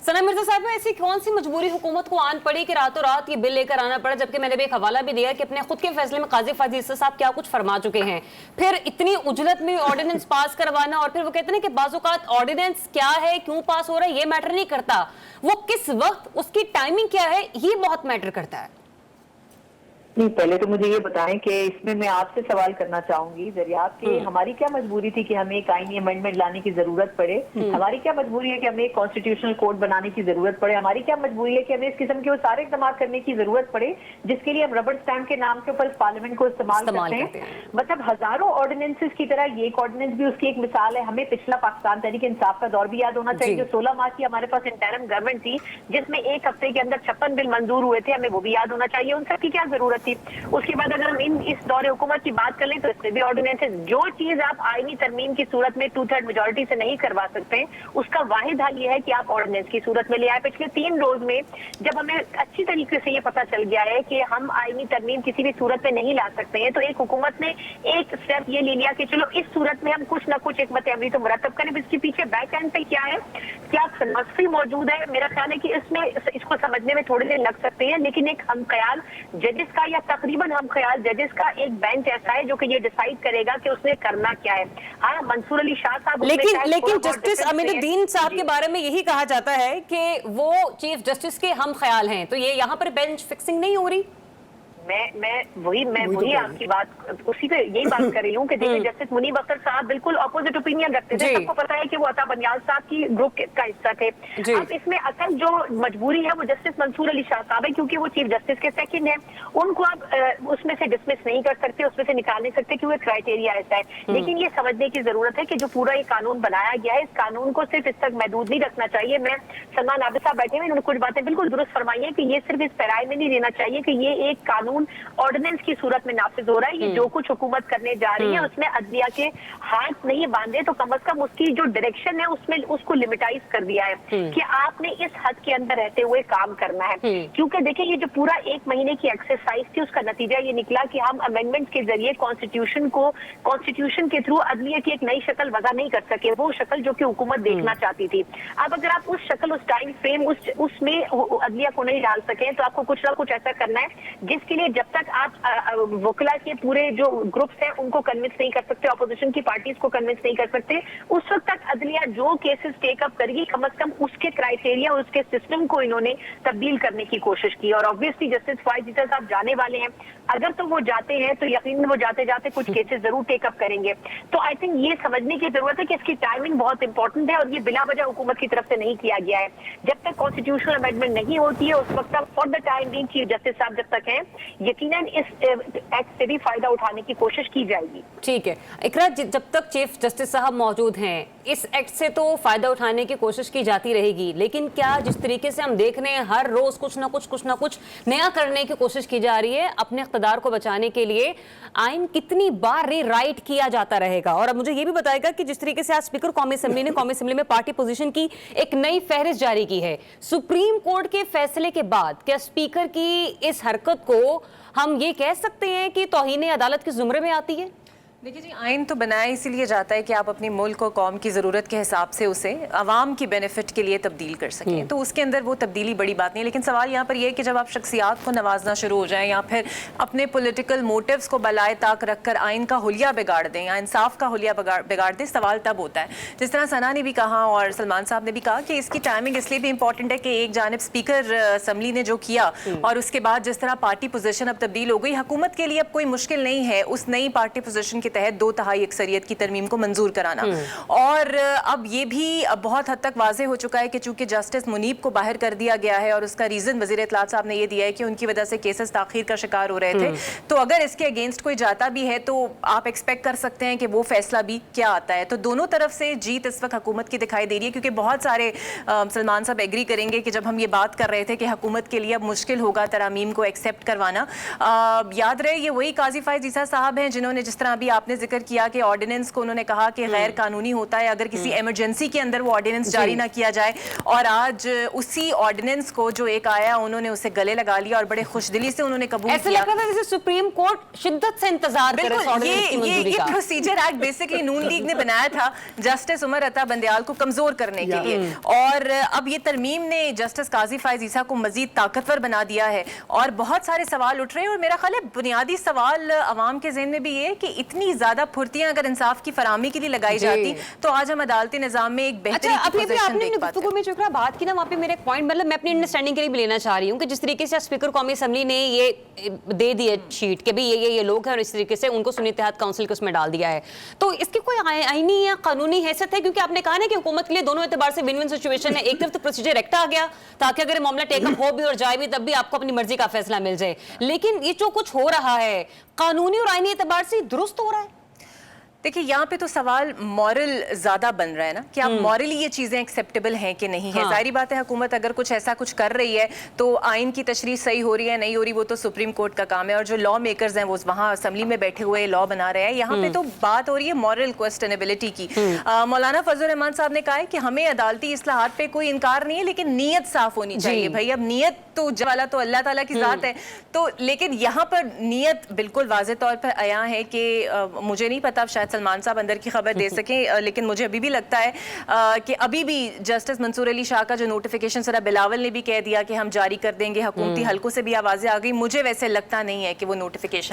सना मिर्जा साहब, ऐसी कौन सी मजबूरी हुकूमत को आन पड़ी कि रातों रात ये बिल लेकर आना पड़ा, जबकि मैंने भी एक हवाला भी दिया कि अपने खुद के फैसले में काजी फाजिल साहब क्या कुछ फरमा चुके हैं। फिर इतनी उजलत में ऑर्डिनेंस पास करवाना, और फिर वो कहते हैं कि बाज़-औक़ात ऑर्डिनेंस क्या है, क्यों पास हो रहा है, ये मैटर नहीं करता, वो किस वक्त, उसकी टाइमिंग क्या है, ये बहुत मैटर करता है। नहीं, पहले तो मुझे ये बताएं कि इसमें मैं आपसे सवाल करना चाहूंगी दरियाब कि हमारी क्या मजबूरी थी कि हमें एक आईनी अमेंडमेंट लाने की जरूरत पड़े? हमारी क्या मजबूरी है कि हमें एक कॉन्स्टिट्यूशनल कोड बनाने की जरूरत पड़े? हमारी क्या मजबूरी है कि हमें इस किस्म के वो सारे इक़दाम करने की जरूरत पड़े जिसके लिए हम रबर स्टैम्प के नाम के ऊपर पार्लियामेंट को इस्तेमाल करते हैं? मतलब हजारों ऑर्डिनेंसेस की तरह ये एक ऑर्डिनेंस भी उसकी एक मिसाल है। हमें पिछला पाकिस्तान तहरीक इंसाफ का दौर भी याद होना चाहिए, जो 16 माह की हमारे पास इंटरिम गवर्नमेंट थी, जिसमें एक हफ्ते के अंदर 56 बिल मंजूर हुए थे, हमें वो भी याद होना चाहिए। उन सब की क्या जरूरत थी? उसके बाद अगर हम इस दौरे हुकूमत की बात कर लें तो इसमें भी ऑर्डिनेंसेस, जो चीज आप आईनी तरमीम की सूरत में 2/3 मेजोरिटी से नहीं करवा सकते, उसका वाहिद हल ये है कि आप ऑर्डिनेंस की सूरत में ले आए। पिछले 3 रोज में जब हमें अच्छी तरीके से ये पता चल गया है कि हम आईनी तरमीम किसी भी सूरत में नहीं ला सकते हैं, तो एक हुकूमत ने एक स्टेप ये ले लिया कि चलो इस सूरत में हम कुछ ना कुछ एक अमली तो मुरतब करें। इसके पीछे बैक एंड पे क्या है, क्या फिलॉसफी मौजूद है? मेरा ख्याल है कि इसमें इसको समझने में थोड़े दिन लग सकते हैं, लेकिन एक हम ख्याल जजेस का या तकरीबन हम ख्याल जजेस का एक बेंच ऐसा है जो कि ये डिसाइड करेगा कि उसने करना क्या है। हाँ, मंसूर अली शाह साहब, लेकिन जस्टिस अमीनुद्दीन साहब के बारे में यही कहा जाता है कि वो चीफ जस्टिस के हम ख्याल हैं, तो ये यहाँ पर बेंच फिक्सिंग नहीं हो रही? मैं वही आपकी बात उसी पे यही बात कर रही हूँ कि देखिए जस्टिस मुनीब अख्तर साहब बिल्कुल अपोजिट ओपिनियन रखते थे। सबको पता है कि वो अता बनियाल साहब की ग्रुप का हिस्सा थे। अब इसमें असल जो मजबूरी है वो जस्टिस मंसूर अली शाह साहब है, क्योंकि वो चीफ जस्टिस के सेकंड है। उनको आप उसमें से डिसमिस नहीं कर सकते, उसमें से निकाल नहीं सकते, क्योंकि क्राइटेरिया ऐसा है। लेकिन ये समझने की जरूरत है कि जो पूरा ये कानून बनाया गया है, इस कानून को सिर्फ इस तक महदूद नहीं रखना चाहिए। मैं सलमान आबिद साहब बैठे हुए, उन्होंने कुछ बातें बिल्कुल दुरुस्त फरमाई है कि ये सिर्फ इस पैराए में नहीं देना चाहिए कि ये एक कानून ऑर्डिनेंस की सूरत में नाफिज हो रहा है। ये जो कुछ हुकूमत करने जा रही है उसमें अदलिया के हाथ नहीं बांधे, तो कम से कम उसकी जो डायरेक्शन है उसमें उसको लिमिटाइज कर दिया है कि आपने इस हद के अंदर रहते हुए काम करना है। क्योंकि देखिए ये जो पूरा 1 महीने की एक्सरसाइज थी, उसका नतीजा ये निकला कि हम अमेंडमेंट के जरिए कॉन्स्टिट्यूशन के थ्रू अदलिया की एक नई शक्ल वजह नहीं कर सके, वो शक्ल जो कि हुकूमत देखना चाहती थी। अब अगर आप उस शक्ल, उस टाइम फ्रेम, उसमें अदलिया को नहीं डाल सके, तो आपको कुछ ना कुछ ऐसा करना है जिसके लिए जब तक आप वकला के पूरे जो ग्रुप्स हैं उनको कन्विंस नहीं कर सकते, ऑपोजिशन की पार्टीज को कन्विंस नहीं कर सकते, उस वक्त तक अदलिया जो केसेस टेक अप करेगी, कम से कम उसके क्राइटेरिया, उसके सिस्टम को इन्होंने तब्दील करने की कोशिश की। और ऑब्वियसली जस्टिस फवाद जीसा साहब जाने वाले हैं, अगर तो वो जाते हैं तो यकीन वो जाते जाते कुछ केसेस जरूर टेक अप करेंगे। तो आई थिंक ये समझने की जरूरत है कि इसकी टाइमिंग बहुत इंपॉर्टेंट है, और ये बिला वजह हुकूमत की तरफ से नहीं किया गया है। जब तक कॉन्स्टिट्यूशनल अमेंडमेंट नहीं होती है उस वक्त तक for the time being chief justice साहब जब तक हैं, यकीनन इस एक्ट से भी फायदा उठाने की कोशिश की जाएगी। ठीक है इकरा, जब तक चीफ जस्टिस साहब मौजूद हैं, इस एक्ट से तो फायदा उठाने की कोशिश की जाती रहेगी, लेकिन क्या जिस तरीके से हम देख रहे हैं हर रोज कुछ ना कुछ नया करने की कोशिश की जा रही है अपने इख्तिदार को बचाने के लिए, आइन कितनी बार रीराइट किया जाता रहेगा? और अब मुझे ये भी बताएगा कि जिस तरीके से आज स्पीकर कौमी असेंबली ने कौमी असेंबली में पार्टी पोजीशन की एक नई फहरिस्त जारी की है, सुप्रीम कोर्ट के फैसले के बाद क्या स्पीकर की इस हरकत को हम ये कह सकते हैं कि तौहीन अदालत के जुमरे में आती है? देखिए जी, आइन तो बनाया इसीलिए जाता है कि आप अपनी मुल्क और कौम की ज़रूरत के हिसाब से उसे आवाम की बेनिफिट के लिए तब्दील कर सकें, तो उसके अंदर वो तब्दीली बड़ी बात नहीं है। लेकिन सवाल यहाँ पर यह है कि जब आप शख्सियात को नवाजना शुरू हो जाएं या फिर अपने पॉलिटिकल मोटिव्स को बलाए ताक रख कर आइन का हुलिया बिगाड़ दें या इंसाफ का हुलिया बिगाड़ दें, सवाल तब होता है। जिस तरह सना ने भी कहा और सलमान साहब ने भी कहा कि इसकी टाइमिंग इसलिए भी इंपॉर्टेंट है कि एक जानिब स्पीकर असम्बली ने जो किया और उसके बाद जिस तरह पार्टी पोजीशन अब तब्दील हो गई, हुकूमत के लिए अब कोई मुश्किल नहीं है उस नई पार्टी पोजीशन के तहत 2/3 अक्सरियत की तरमीम को मंजूर कराना। और अब ये भी बहुत हद तक वाजे हो चुका है कि चूंकि जस्टिस मुनीब को बाहर कर दिया गया है और उसका रीजन वजीर इत्तलात साहब ने ये दिया है कि उनकी वजह से केसेस ताखीर का शिकार हो रहे थे, तो अगर इसके अगेंस्ट कोई जाता भी है तो आप एक्सपेक्ट कर सकते हैं कि वो फैसला भी क्या आता है। तो दोनों तरफ से जीत इस वक्त हुकूमत की दिखाई दे रही है, क्योंकि बहुत सारे सलमान साहब एग्री करेंगे कि जब हम ये बात कर रहे थे कि हुकूमत के लिए अब मुश्किल होगा तरामीम को एक्सेप्ट करवाना, याद रहे ये वही काजी फायद जीसा साहब हैं जिन्होंने, जिस तरह अभी आपने आपने जिक्र किया कि ऑर्डिनेंस को उन्होंने कहा कि गैर कानूनी होता है अगर किसी इमरजेंसी के अंदर वो ऑर्डिनेंस जारी ना किया जाए, और आज उसी ऑर्डिनेंस को जो एक आया उन्होंने उसे गले लगा लिया और बड़े खुशदिली से उन्होंने कबूल ऐसा किया। लग रहा था जैसे सुप्रीम कोर्ट शिद्दत से इंतजार कर रहा है इस ऑर्डिनेंस की मंजूरी ये का। प्रोसीजर एक्ट बेसिकली नून लीग ने बनाया था जस्टिस उमर अता बंदयाल को कमजोर करने के लिए, और अब ये तरमीम ने जस्टिस काजी फायज ईसा को मजीद ताकतवर बना दिया है और बहुत सारे सवाल उठ रहे हैं। और मेरा ख्याल है बुनियादी सवाल अवाम के ज़हन में भी ये है कि इतनी ज्यादा फुर्तियां अगर इंसाफ की फराहमी के लिए लगाई जाती तो आज हम अदालती निजाम में एक बेहतरीन पोजीशन देख पाते। गुफ्तगू में जो बात की ना वहाँ पे मेरा एक पॉइंट, मतलब मैं अपनी अंडरस्टैंडिंग के लिए भी लेना चाह रही हूँ कि जिस तरीके से स्पीकर कौमी असेंबली ने ये दे दी है शीट के भी ये लोग हैं और इस तरीके से उनको सुन्नी इत्तेहाद काउंसिल को उसमें डाल दिया है, तो इसकी कोई आईनी या कानूनी हैसियत है? क्योंकि आपने कहा ना कि हुकूमत के लिए दोनों एतबार से विन विन सिचुएशन है। एक तरफ तो प्रोसीजर एक्ट आ गया ताकि अगर मामला टेकअप हो भी और जाए भी तब भी आपको अपनी मर्जी का फैसला मिल जाए, लेकिन ये जो कुछ हो रहा है कानूनी और आईनी एतबार से दुरुस्त हो रहा है? देखिए यहाँ पे तो सवाल मॉरल ज्यादा बन रहा है ना कि आप मॉरली ये चीजें एक्सेप्टेबल हैं कि नहीं है। जाहिर बात है हुकूमत अगर कुछ ऐसा कुछ कर रही है तो आइन की तशरीह सही हो रही है नहीं हो रही वो तो सुप्रीम कोर्ट का काम है, और जो लॉ मेकर्स हैं वो वहाँ असेंबली में बैठे हुए लॉ बना रहे हैं। यहाँ पे तो बात हो रही है मॉरल क्वेश्चनेबिलिटी की। मौलाना फजल रहमान साहब ने कहा है कि हमें अदालती इस्लाहात पे कोई इनकार नहीं है लेकिन नीयत साफ होनी चाहिए। भाई अब नीयत तो वाला तो अल्लाह ताला की जात है, तो लेकिन यहाँ पर नीयत बिल्कुल वाज़े तौर पर आया है कि मुझे नहीं पता शायद सलमान साहब अंदर की खबर दे सकें, लेकिन मुझे अभी भी लगता है कि अभी भी जस्टिस मंसूर अली शाह का जो नोटिफिकेशन सरा बिलावल ने भी कह दिया कि हम जारी कर देंगे, हुकूमती हलकों से भी आवाज़ें आ गई, मुझे वैसे लगता नहीं है कि वो नोटिफिकेशन